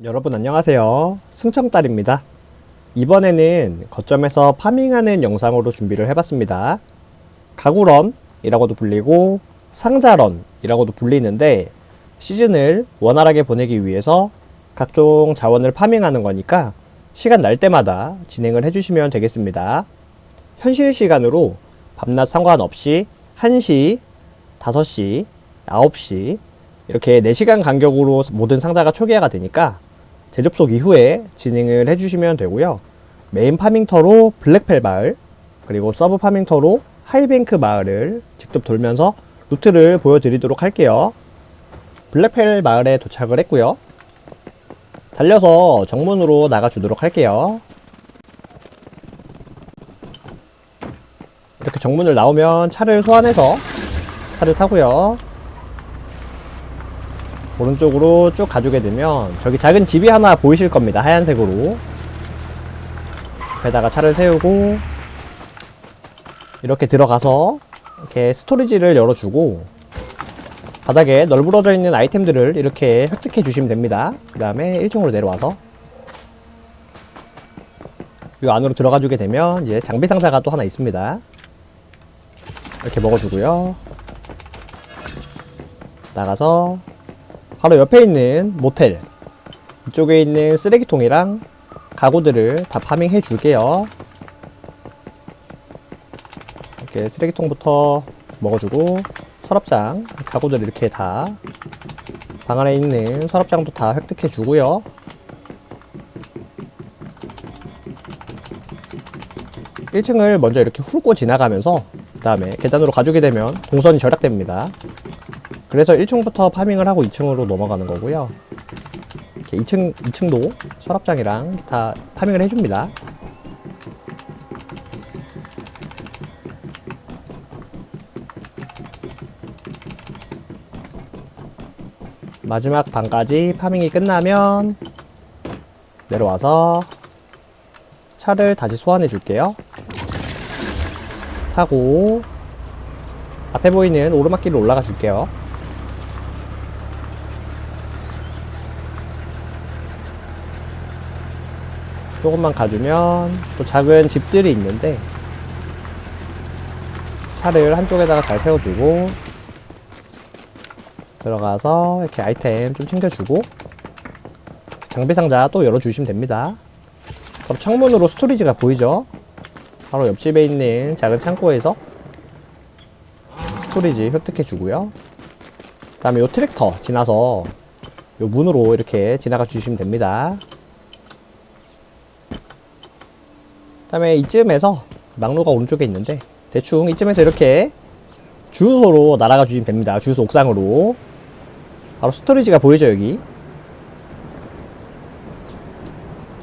여러분 안녕하세요. 승청딸입니다. 이번에는 거점에서 파밍하는 영상으로 준비를 해봤습니다. 가구런이라고도 불리고 상자런이라고도 불리는데 시즌을 원활하게 보내기 위해서 각종 자원을 파밍하는 거니까 시간 날 때마다 진행을 해주시면 되겠습니다. 현실 시간으로 밤낮 상관없이 1시, 5시, 9시 이렇게 4시간 간격으로 모든 상자가 초기화가 되니까 재접속 이후에 진행을 해주시면 되고요. 메인 파밍터로 블랙펠 마을, 그리고 서브 파밍터로 하이뱅크 마을을 직접 돌면서 루트를 보여드리도록 할게요. 블랙펠 마을에 도착을 했고요. 달려서 정문으로 나가주도록 할게요. 이렇게 정문을 나오면 차를 소환해서 차를 타고요. 오른쪽으로 쭉 가주게 되면 저기 작은 집이 하나 보이실 겁니다. 하얀색으로. 옆에다가 차를 세우고 이렇게 들어가서 이렇게 스토리지를 열어주고 바닥에 널브러져 있는 아이템들을 이렇게 획득해 주시면 됩니다. 그 다음에 1층으로 내려와서 이 안으로 들어가 주게 되면 이제 장비 상자가 또 하나 있습니다. 이렇게 먹어주고요. 나가서 바로 옆에 있는 모텔, 이쪽에 있는 쓰레기통이랑 가구들을 다 파밍해 줄게요. 이렇게 쓰레기통부터 먹어주고 서랍장, 가구들 이렇게 다 방 안에 있는 서랍장도 다 획득해 주고요. (1층을) 먼저 이렇게 훑고 지나가면서 그 다음에 계단으로 가주게 되면 동선이 절약됩니다. 그래서 1층부터 파밍을 하고 2층으로 넘어가는 거고요. 이렇게 2층도 서랍장이랑 다 파밍을 해줍니다. 마지막 방까지 파밍이 끝나면 내려와서 차를 다시 소환해 줄게요. 타고 앞에 보이는 오르막길로 올라가 줄게요. 조금만 가주면 또 작은 집들이 있는데 차를 한쪽에다가 잘 세워두고 들어가서 이렇게 아이템 좀 챙겨주고 장비상자 또 열어주시면 됩니다. 그럼 창문으로 스토리지가 보이죠? 바로 옆집에 있는 작은 창고에서 스토리지 획득해주고요. 그 다음에 요 트랙터 지나서 요 문으로 이렇게 지나가 주시면 됩니다. 그 다음에 이쯤에서 막루가 오른쪽에 있는데 대충 이쯤에서 이렇게 주유소로 날아가 주시면 됩니다. 주유소 옥상으로 바로 스토리지가 보이죠 여기.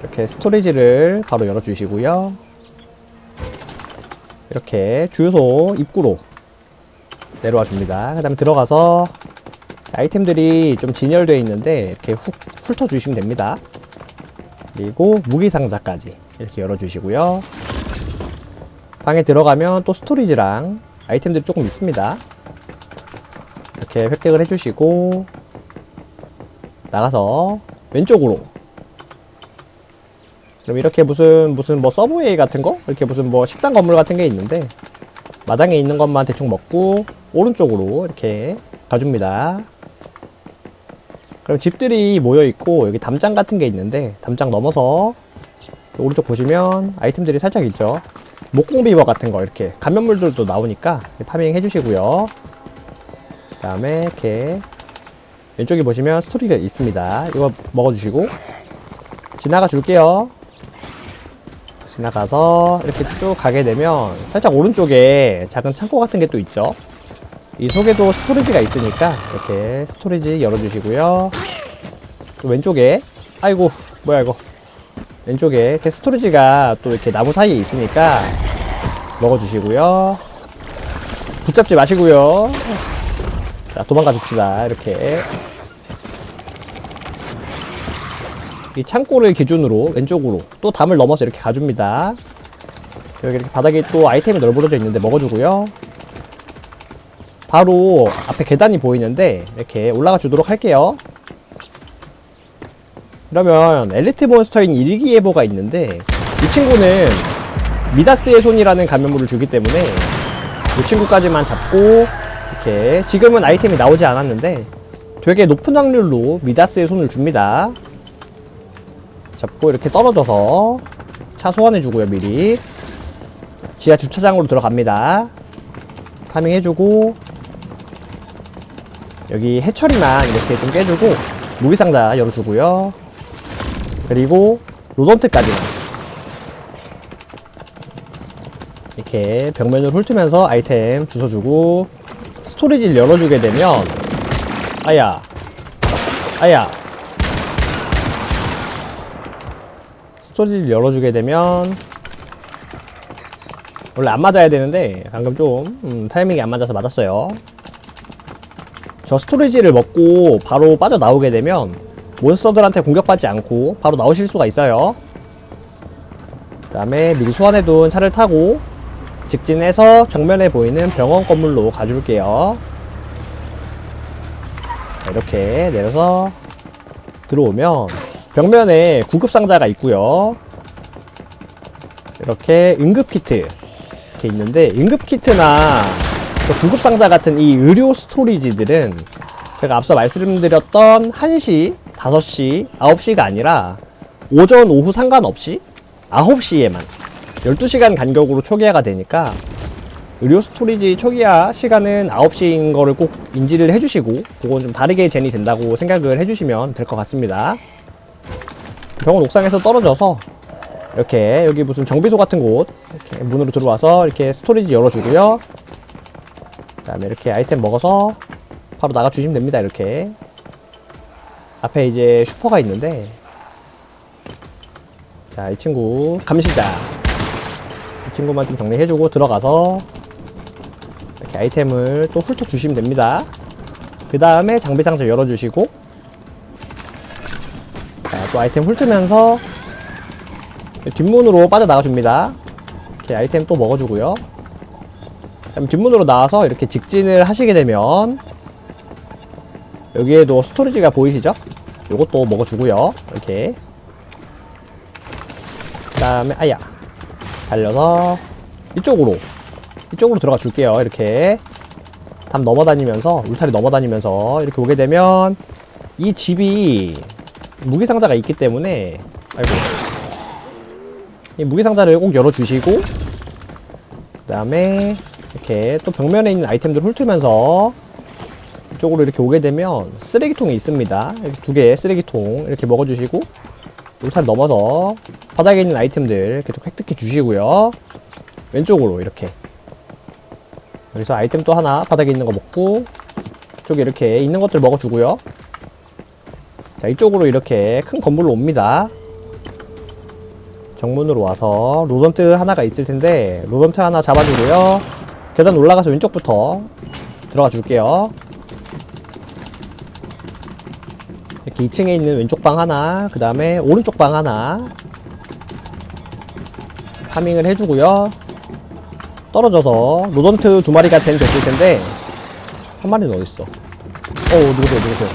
이렇게 스토리지를 바로 열어주시고요. 이렇게 주유소 입구로 내려와 줍니다. 그 다음에 들어가서 아이템들이 좀 진열되어 있는데 이렇게 훅 훑어주시면 됩니다. 그리고 무기상자까지 이렇게 열어주시고요. 방에 들어가면 또 스토리지랑 아이템들이 조금 있습니다. 이렇게 획득을 해주시고 나가서 왼쪽으로 그럼 이렇게 무슨 뭐 서브웨이 같은 거? 이렇게 무슨 뭐 식당 건물 같은 게 있는데 마당에 있는 것만 대충 먹고 오른쪽으로 이렇게 가줍니다. 그럼 집들이 모여있고 여기 담장 같은 게 있는데 담장 넘어서 오른쪽 보시면 아이템들이 살짝 있죠. 목공비버 같은 거 이렇게 감면물들도 나오니까 파밍 해주시고요. 그 다음에 이렇게 왼쪽에 보시면 스토리가 있습니다. 이거 먹어주시고 지나가 줄게요. 지나가서 이렇게 쭉 가게 되면 살짝 오른쪽에 작은 창고 같은 게 또 있죠. 이 속에도 스토리지가 있으니까 이렇게 스토리지 열어주시고요. 또 왼쪽에 아이고 뭐야 이거 왼쪽에 이렇게 스토리지가 또 이렇게 나무 사이에 있으니까 먹어주시고요. 붙잡지 마시고요. 자 도망가 줍시다. 이렇게 이 창고를 기준으로 왼쪽으로 또 담을 넘어서 이렇게 가줍니다. 여기 이렇게 바닥에 또 아이템이 널브러져 있는데 먹어주고요. 바로 앞에 계단이 보이는데 이렇게 올라가 주도록 할게요. 그러면 엘리트 몬스터인 일기예보가 있는데 이 친구는 미다스의 손이라는 감염물을 주기 때문에 이 친구까지만 잡고 이렇게 지금은 아이템이 나오지 않았는데 되게 높은 확률로 미다스의 손을 줍니다. 잡고 이렇게 떨어져서 차 소환해주고요. 미리 지하 주차장으로 들어갑니다. 파밍해주고 여기 해처리만 이렇게 좀 깨주고 무기상자 열어주고요. 그리고 로던트까지만 이렇게 벽면을 훑으면서 아이템 주워주고 스토리지를 열어주게 되면 아야 스토리지를 열어주게 되면 원래 안 맞아야 되는데 방금 좀 타이밍이 안 맞아서 맞았어요. 저 스토리지를 먹고 바로 빠져나오게 되면 몬스터들한테 공격받지 않고 바로 나오실 수가 있어요. 그 다음에 미리 소환해둔 차를 타고 직진해서 정면에 보이는 병원 건물로 가줄게요. 이렇게 내려서 들어오면 벽면에 구급상자가 있고요. 이렇게 응급키트 이렇게 있는데 응급키트나 구급상자 같은 이 의료 스토리지들은 제가 앞서 말씀드렸던 1시, 5시, 9시가 아니라 오전, 오후 상관없이 9시에만 12시간 간격으로 초기화가 되니까 의료 스토리지 초기화 시간은 9시인 거를 꼭 인지를 해주시고 그건 좀 다르게 젠이 된다고 생각을 해주시면 될 것 같습니다. 병원 옥상에서 떨어져서 이렇게 여기 무슨 정비소 같은 곳 이렇게 문으로 들어와서 이렇게 스토리지 열어주고요. 그 다음에 이렇게 아이템 먹어서 바로 나가주시면 됩니다. 이렇게 앞에 이제 슈퍼가 있는데 자, 이 친구 감시자 이 친구만 좀 정리해주고 들어가서 이렇게 아이템을 또 훑어주시면 됩니다. 그 다음에 장비상자 열어주시고 자, 또 아이템 훑으면서 뒷문으로 빠져나가줍니다. 이렇게 아이템 또 먹어주고요. 그다음 뒷문으로 나와서 이렇게 직진을 하시게 되면 여기에도 스토리지가 보이시죠? 요것도 먹어주고요. 이렇게 그 다음에 아야 달려서 이쪽으로 들어가 줄게요. 이렇게 담 넘어다니면서 울타리 넘어다니면서 이렇게 오게 되면 이 집이 무기상자가 있기 때문에 아이고 이 무기상자를 꼭 열어주시고 그 다음에 이렇게 또 벽면에 있는 아이템들을 훑으면서 이쪽으로 이렇게 오게 되면 쓰레기통이 있습니다. 이렇게 2개의 쓰레기통 이렇게 먹어주시고 울타리 넘어서 바닥에 있는 아이템들 계속 획득해 주시고요. 왼쪽으로 이렇게 여기서 아이템 또 하나 바닥에 있는 거 먹고 이쪽에 이렇게 있는 것들 먹어주고요. 자, 이쪽으로 이렇게 큰 건물로 옵니다. 정문으로 와서 로던트 하나가 있을 텐데 로던트 하나 잡아주고요. 계단 올라가서 왼쪽부터 들어가 줄게요. 이렇게 2층에 있는 왼쪽 방 하나, 그 다음에 오른쪽 방 하나 파밍을 해주고요. 떨어져서 로던트 2마리가 젠 됐을 텐데 한 마리는 어딨어? 누구세요?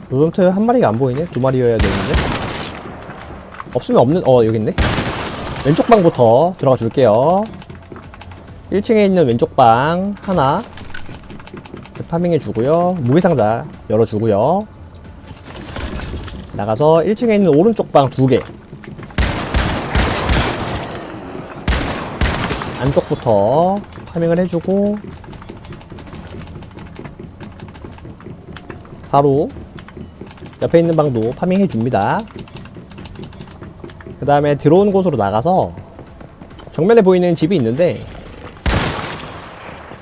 로던트 1마리가 안 보이네? 2마리여야 되는데 없으면 없는 여기 있네. 왼쪽 방부터 들어가 줄게요. 1층에 있는 왼쪽 방 하나 파밍해 주고요. 무기상자 열어주고요. 나가서 1층에 있는 오른쪽 방 2개 안쪽부터 파밍을 해주고 바로 옆에 있는 방도 파밍해 줍니다. 그 다음에 들어온 곳으로 나가서 정면에 보이는 집이 있는데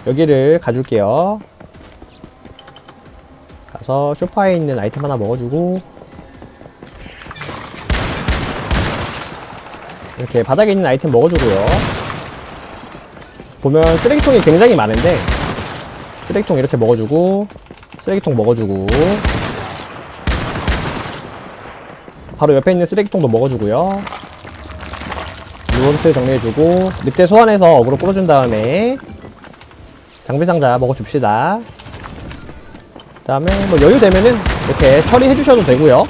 여기를 가줄게요. 가서 소파에 있는 아이템 하나 먹어주고 이렇게 바닥에 있는 아이템 먹어주고요. 보면 쓰레기통이 굉장히 많은데 쓰레기통 이렇게 먹어주고 쓰레기통 먹어주고 바로 옆에 있는 쓰레기통도 먹어주고요. 루원트 정리해주고 늑대 소환해서 어그로 끌어준 다음에 장비상자 먹어줍시다. 그 다음에 뭐 여유 되면은 이렇게 처리해주셔도 되고요.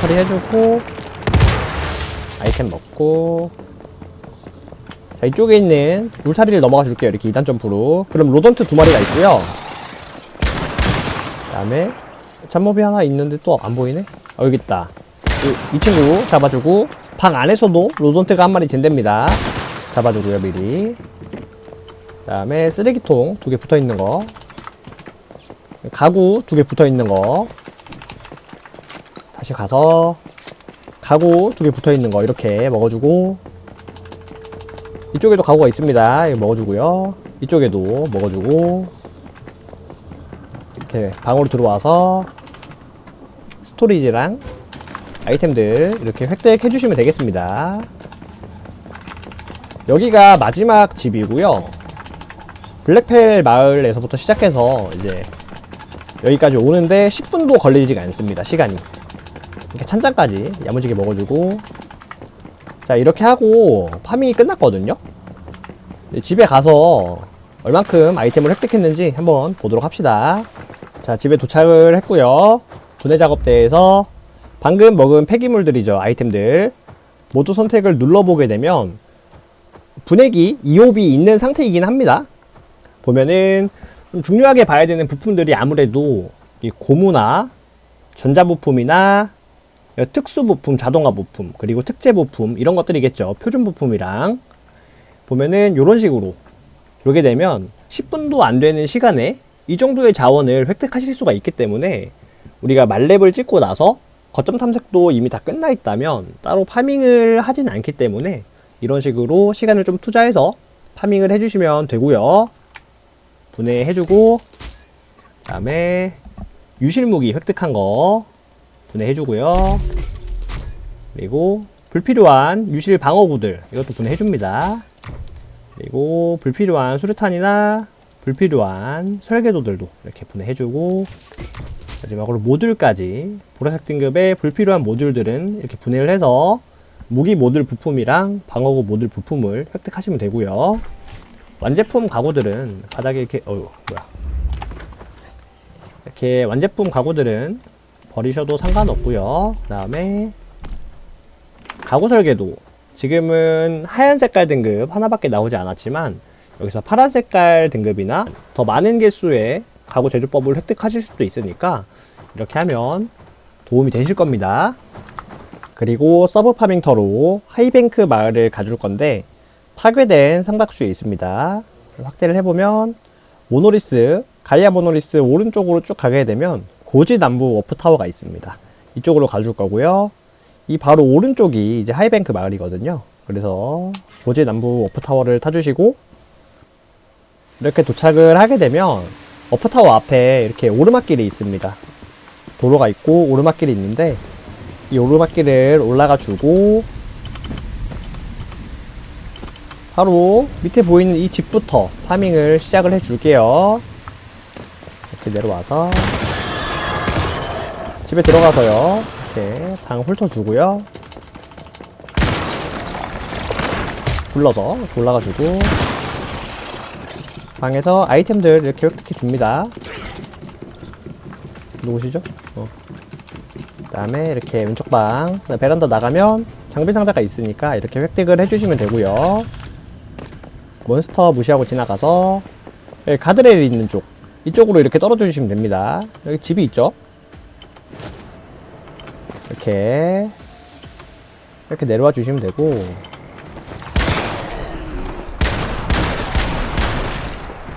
처리해주고 아이템 먹고. 자, 이쪽에 있는 울타리를 넘어가 줄게요. 이렇게 2단 점프로. 그럼 로던트 2마리가 있고요. 그 다음에 잡몹이 하나 있는데 또 안 보이네? 여기 있다. 이 친구 잡아주고, 방 안에서도 로던트가 한 마리 젠됩니다. 잡아주고요, 미리. 그 다음에 쓰레기통 2개 붙어 있는 거, 가구 2개 붙어 있는 거, 다시 가서 가구 2개 붙어 있는 거 이렇게 먹어주고, 이쪽에도 가구가 있습니다. 이거 먹어주고요. 이쪽에도 먹어주고, 이렇게 방으로 들어와서 스토리지랑 아이템들 이렇게 획득해 주시면 되겠습니다. 여기가 마지막 집이고요. 블랙펠 마을에서부터 시작해서 이제 여기까지 오는데 10분도 걸리지가 않습니다. 시간이. 이렇게 찬장까지 야무지게 먹어주고, 자, 이렇게 하고 파밍이 끝났거든요. 집에 가서 얼만큼 아이템을 획득했는지 한번 보도록 합시다. 자, 집에 도착을 했고요. 분해 작업대에서 방금 먹은 폐기물들이죠. 아이템들 모두 선택을 눌러보게 되면 분해기 2홉이 있는 상태이긴 합니다. 보면은 좀 중요하게 봐야 되는 부품들이 아무래도 이 고무나 전자부품이나 특수부품, 자동화 부품, 그리고 특제 부품 이런 것들이겠죠. 표준 부품이랑 보면은 이런 식으로 이렇게 되면 10분도 안 되는 시간에 이 정도의 자원을 획득하실 수가 있기 때문에 우리가 말렙을 찍고 나서 거점 탐색도 이미 다 끝나 있다면 따로 파밍을 하진 않기 때문에 이런 식으로 시간을 좀 투자해서 파밍을 해주시면 되고요. 분해해주고, 그 다음에 유실무기 획득한 거 분해해주고요. 그리고 불필요한 유실 방어구들 이것도 분해해줍니다. 그리고 불필요한 수류탄이나 불필요한 설계도들도 이렇게 분해해주고, 마지막으로 모듈까지 보라색 등급의 불필요한 모듈들은 이렇게 분해를 해서 무기 모듈 부품이랑 방어구 모듈 부품을 획득하시면 되고요. 완제품 가구들은 바닥에 이렇게 이렇게 완제품 가구들은 버리셔도 상관없고요. 그 다음에 가구 설계도 지금은 하얀 색깔 등급 하나밖에 나오지 않았지만 여기서 파란 색깔 등급이나 더 많은 개수의 가구 제조법을 획득하실 수도 있으니까 이렇게 하면 도움이 되실 겁니다. 그리고 서브 파밍터로 하이뱅크 마을을 가줄 건데 파괴된 상박수에 있습니다. 확대를 해보면 모노리스, 가이아 모노리스 오른쪽으로 쭉 가게 되면 고지남부 워프타워가 있습니다. 이쪽으로 가줄 거고요. 이 바로 오른쪽이 이제 하이뱅크 마을이거든요. 그래서 고지남부 워프타워를 타주시고 이렇게 도착을 하게 되면 워프타워 앞에 이렇게 오르막길이 있습니다. 도로가 있고 오르막길이 있는데 이 오르막길을 올라가 주고 바로 밑에 보이는 이 집부터 파밍을 시작을 해 줄게요. 이렇게 내려와서 집에 들어가서요. 이렇게 당 훑어 주고요. 불러서 올라가 주고 방에서 아이템들 이렇게 획득해 줍니다. 누구시죠? 그 다음에 이렇게 왼쪽 방 베란다 나가면 장비 상자가 있으니까 이렇게 획득을 해주시면 되고요. 몬스터 무시하고 지나가서 가드레일 있는 쪽 이쪽으로 이렇게 떨어주시면 됩니다. 여기 집이 있죠? 이렇게 내려와 주시면 되고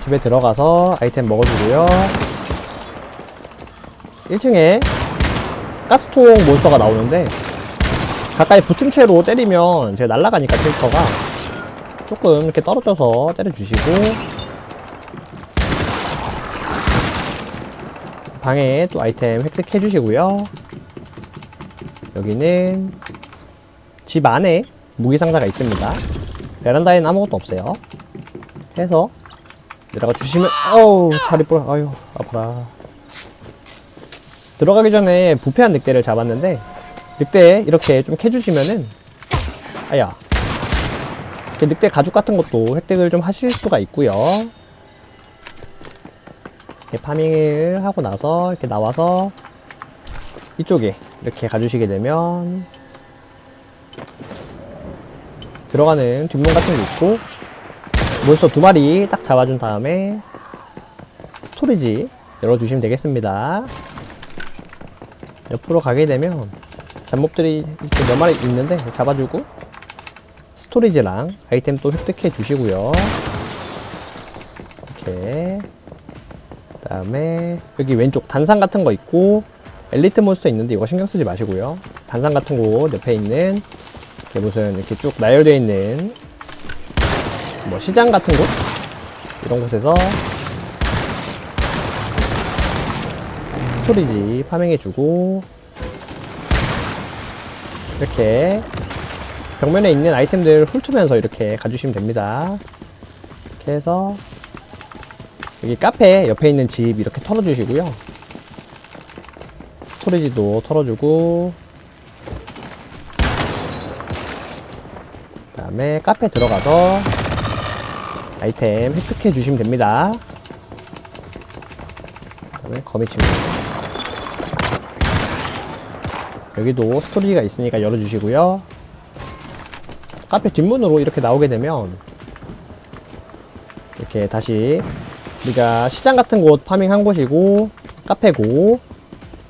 집에 들어가서 아이템 먹어주고요. 1층에 가스통 몬스터가 나오는데 가까이 붙은 채로 때리면 제가 날아가니까 캐릭터가 조금 이렇게 떨어져서 때려주시고 방에 또 아이템 획득해 주시고요. 여기는 집 안에 무기 상자가 있습니다. 베란다에는 아무것도 없어요. 해서 내려가 주시면 어우 다리 부러 아유 아파라. 들어가기 전에 부패한 늑대를 잡았는데 늑대 이렇게 좀 캐주시면은 아야 이렇게 늑대 가죽 같은 것도 획득을 좀 하실 수가 있고요. 이렇게 파밍을 하고 나서 이렇게 나와서 이쪽에 이렇게 가주시게 되면 들어가는 뒷문 같은 게 있고, 몬스터 2마리 딱 잡아준 다음에 스토리지 열어주시면 되겠습니다. 옆으로 가게 되면 잡몹들이 이렇게 몇 마리 있는데 잡아주고, 스토리지랑 아이템 또 획득해 주시고요. 이렇게 그 다음에 여기 왼쪽 단상 같은 거 있고, 엘리트 몬스터 있는데 이거 신경 쓰지 마시고요. 단상 같은 곳 옆에 있는 이렇게 무슨 이렇게 쭉 나열되어 있는 뭐 시장 같은 곳, 이런 곳에서 스토리지 파밍해주고, 이렇게 벽면에 있는 아이템들 훑으면서 이렇게 가주시면 됩니다. 이렇게 해서 여기 카페 옆에 있는 집 이렇게 털어주시고요. 스토리지도 털어주고, 그 다음에 카페 들어가서 아이템 획득해 주시면 됩니다. 그 다음에 거미친구, 여기도 스토리지가 있으니까 열어주시고요. 카페 뒷문으로 이렇게 나오게 되면 이렇게 다시 우리가 시장 같은 곳 파밍한 곳이고 카페고,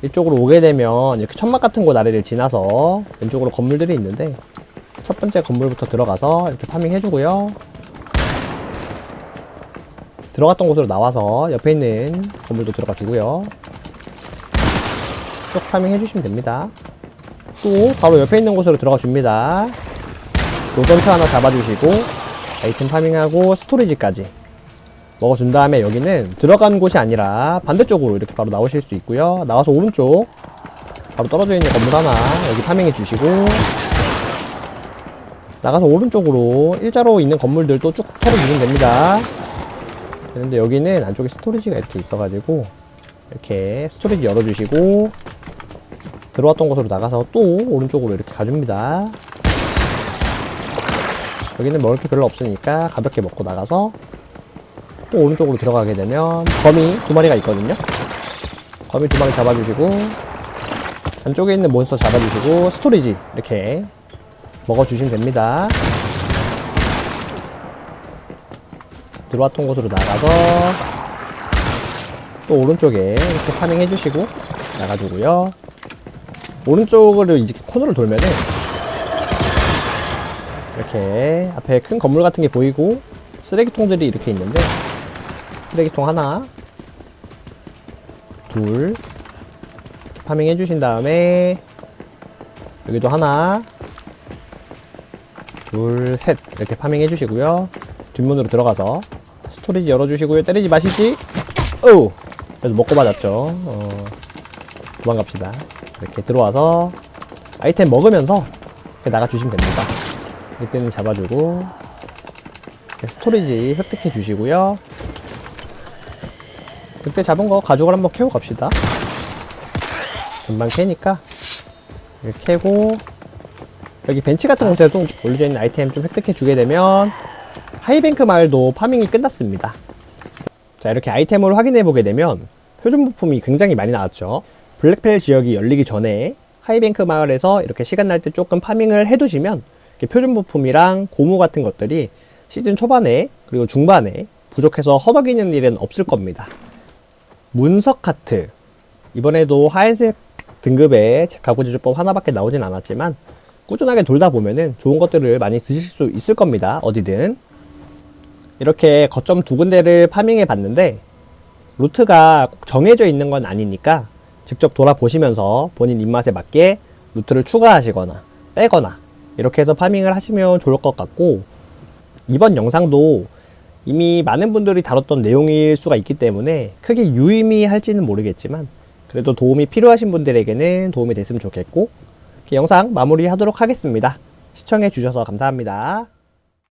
이쪽으로 오게 되면 이렇게 천막 같은 곳 아래를 지나서 왼쪽으로 건물들이 있는데 첫 번째 건물부터 들어가서 이렇게 파밍 해주고요. 들어갔던 곳으로 나와서 옆에 있는 건물도 들어가 주고요. 쭉 파밍 해주시면 됩니다. 또 바로 옆에 있는 곳으로 들어가 줍니다. 로던트 하나 잡아주시고 아이템 파밍하고 스토리지까지 먹어준 다음에 여기는 들어간 곳이 아니라 반대쪽으로 이렇게 바로 나오실 수 있고요. 나와서 오른쪽 바로 떨어져 있는 건물 하나 여기 파밍해 주시고, 나가서 오른쪽으로 일자로 있는 건물들도 쭉 털어주시면 됩니다. 그런데 여기는 안쪽에 스토리지가 이렇게 있어가지고 이렇게 스토리지 열어주시고, 들어왔던 곳으로 나가서 또 오른쪽으로 이렇게 가줍니다. 여기는 먹을 게 별로 없으니까 가볍게 먹고 나가서 또 오른쪽으로 들어가게 되면 거미 2마리가 있거든요. 거미 2마리 잡아주시고, 안쪽에 있는 몬스터 잡아주시고, 스토리지 이렇게 먹어주시면 됩니다. 들어왔던 곳으로 나가서 또 오른쪽에 이렇게 파밍 해주시고 나가주고요. 오른쪽으로 이제 코너를 돌면은 이렇게 앞에 큰 건물 같은 게 보이고 쓰레기통들이 이렇게 있는데, 쓰레기통 하나, 둘, 파밍 해주신 다음에 여기도 하나, 둘, 셋 이렇게 파밍 해주시고요. 뒷문으로 들어가서 스토리지 열어주시고요. 때리지 마시지. 어우, 그래도 먹고 맞았죠. 도망갑시다. 이렇게 들어와서 아이템 먹으면서 이렇게 나가주시면 됩니다. 이때는 잡아주고 스토리지 획득해 주시고요. 그때 잡은 거 가죽을 한번 캐고 갑시다. 금방 캐니까 이렇게 캐고, 여기 벤치 같은 곳에 또 올려져 있는 아이템 좀 획득해 주게 되면 하이뱅크 마을도 파밍이 끝났습니다. 자, 이렇게 아이템을 확인해 보게 되면 표준 부품이 굉장히 많이 나왔죠. 블랙펠 지역이 열리기 전에 하이뱅크 마을에서 이렇게 시간 날 때 조금 파밍을 해 두시면 표준 부품이랑 고무 같은 것들이 시즌 초반에 그리고 중반에 부족해서 허덕이는 일은 없을 겁니다. 문석 카트, 이번에도 하얀색 등급의 가구제조법 하나밖에 나오진 않았지만 꾸준하게 돌다 보면은 좋은 것들을 많이 드실 수 있을 겁니다. 어디든. 이렇게 거점 2군데를 파밍해 봤는데 루트가 꼭 정해져 있는 건 아니니까 직접 돌아보시면서 본인 입맛에 맞게 루트를 추가하시거나 빼거나 이렇게 해서 파밍을 하시면 좋을 것 같고, 이번 영상도 이미 많은 분들이 다뤘던 내용일 수가 있기 때문에 크게 유의미할지는 모르겠지만 그래도 도움이 필요하신 분들에게는 도움이 됐으면 좋겠고, 이렇게 영상 마무리하도록 하겠습니다. 시청해 주셔서 감사합니다.